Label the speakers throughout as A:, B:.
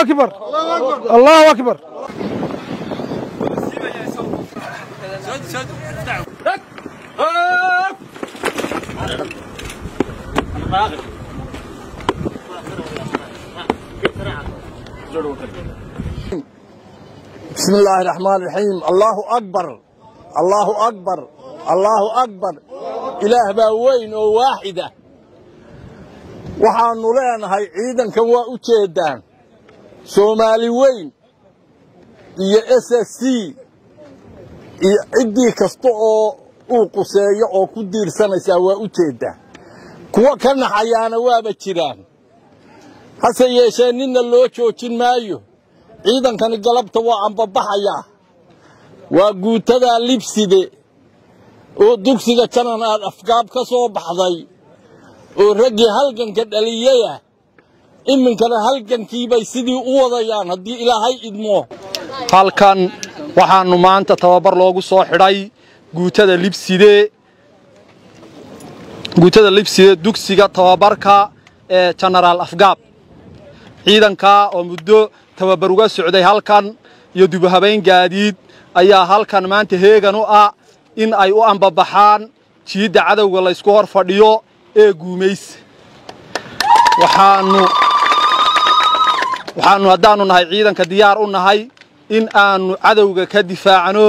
A: أكبر الله أكبر
B: بسم الله الرحمن الرحيم الله أكبر الله أكبر الله أكبر إله باوين وواحدة waxaanu leenahay ciidankan waa u jeedaan Soomaali weyn iyo SSC iyo cidii kasta oo uu quseeyo oo ku diirsanaysa waa u jeedaan kuwa ka naxayaana waaba jiraan hase yeeshee ninna loo joojin maayo ciidankan galabta waa anbabaxaya waa guutada libside oo dugsiga Jananaal Afgaab ka soo baxday oo ragii halganka dhaliyay iminkana halgankii bay sidii u wadayaan hadii Ilaahay idmo
C: halkan waxaanu maanta tababar loogu soo xidhay guutada libside dugsiga tababarka ee Jananaal Afgaab ciidanka oo muddo tababar uga socday halkan iyo dib u habeyn gaadiid ayaa halkan maanta heegan u ah in ay u anbabaxaan jiida cadawga la isku hor fadhiyo ee guumeys waxaanu haddaanu nahay ciidanka diyaar u nahay in aanu cadawga ka difaacno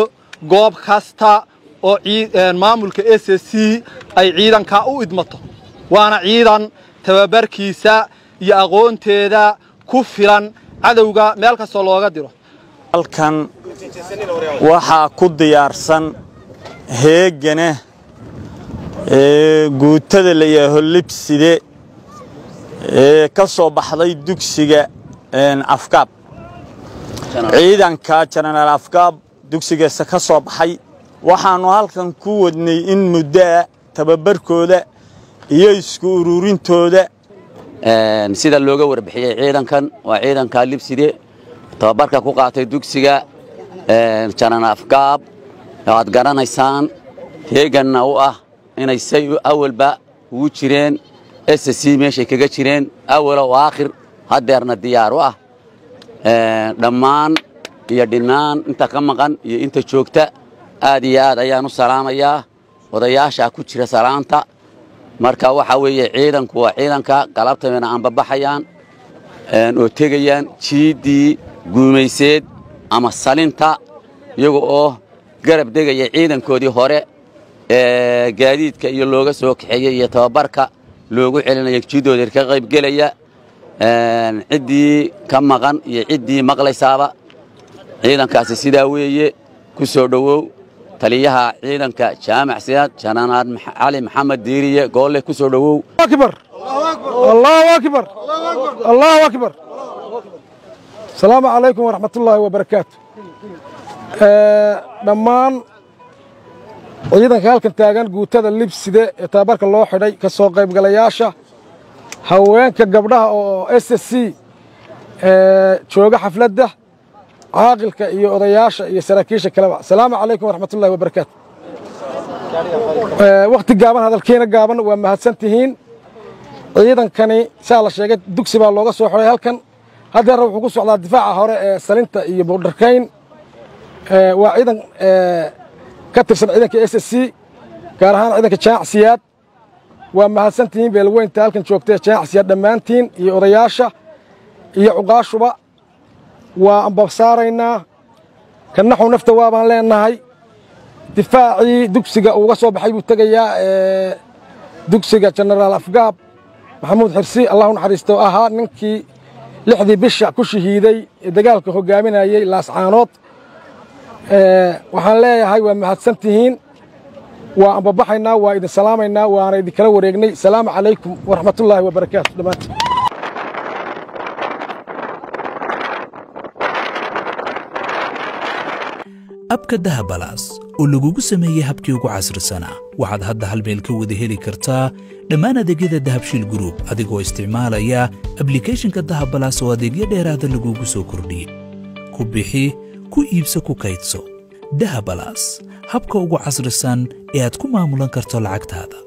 C: goob kasta oo maamulka SSC ay ciidanka u idmato waana ciidan tababarkiisa iyo aqoonteeda ku filan cadawga meel kasta looga diro
D: halkan waxa ku diyaarsan heegane guutada la yahay libside ka soo baxday dugsiga Afgaab ciidanka Jananaal Afgaab dugsiga ka soo baxay waxaanu halkan ku wadnay in muddo tababarkooda iyo isku ururintooda
E: sida looga warbixiyay ciidankan waa ciidanka libside tababarka ku qaatay dugsiga Jananaal Afgaab aad garanaysaan heeganna u ah inay say awalba ugu jireen SSC meeshay kaga jireen awal oo aakhir hadeerna diyaar u ah dhammaan iyo dhinaan inta ka maqan iyo inta joogta aad iyo aad ayaan u salaamayaa odayaasha ku jira salaanta marka waxa weeye ciidanku waa ciidanka galabtayna aan babaxayaan oo tegayaan jiidii guumeyseed ama salinta iyaga oo garab degaya ciidankoodii hore gaadiidka iyo looga soo kaxeeyay iyo tababarka loogu celinayo jiidooda ka qayb galaya cidii ka maqan iyo cidii maqlaysaaba ciidankaasi sidaa weeye ku soo dhawow taliyaha ciidanka jaamac siyaad Jananaal Ali Maxamed Diiriye goole ku soo dhawow
A: أكبر الله أكبر الله أكبر السلام عليكم ورحمة الله وبركاته dhammaan ciidanka halkan taagan guutada libside ee tababarka loo xidhay ka soo qaybgalayaasha haweenka gabdhaha oo SSC jooga xafladda caaqilka iyo odayaasha iyo saraakiisha kaleba salaamu calaykum waraxmatullaahi wabarakaatu waqti gaaban hadalkeena gaaban waa mahadsantihiin ciidankani saa la sheegay dugsi baa looga soo xidhay halkan haddeerna wuxuu ku socdaa difaaca hore ee salinta iyo buurdharkayn waa ciidan ka tirsan ciidanka SSC gaar ahaan ciidanka Janaac Siyaad waa mahadsantihiin beelweynta halkan joogtay Janaac Siyaad dhammaantiin iyo odayaasha iyo cuqaashuba waa ambabsaaraynaa kannaxu nafta waa baan leenahay difaacii dugsiga uga soo baxay buu tagayaa dugsiga Jananaal Afgaab Maxamuud Xirsi Allahu naxariisto ahaa ninkii 6 bisha ku shahiiday dagaalka hogaaminayay Laascaanood waxaan leeyahay waa mahadsantihiin waa anbabaxaynaa waa idin salaamaynaa waana idin kala wareegnay salaamu calaykum waraxmatullaahi wabarakaatu dhammaantiin
F: abka dahabalaas oo lagugu sameeyey habkii ugu casrisanaa waxaad hadda hal meel ka wada heli kartaa dhammaan adeegyada dahabshiil group adigoo isticmaalaya applicationka dahabalaas oo adeegyo dheeraada lagugu soo kordhiyey ku bixi ku iibso ku kaydso dahabalaas habka ugu casrisan ee aad ku maamulan karto lacagtaada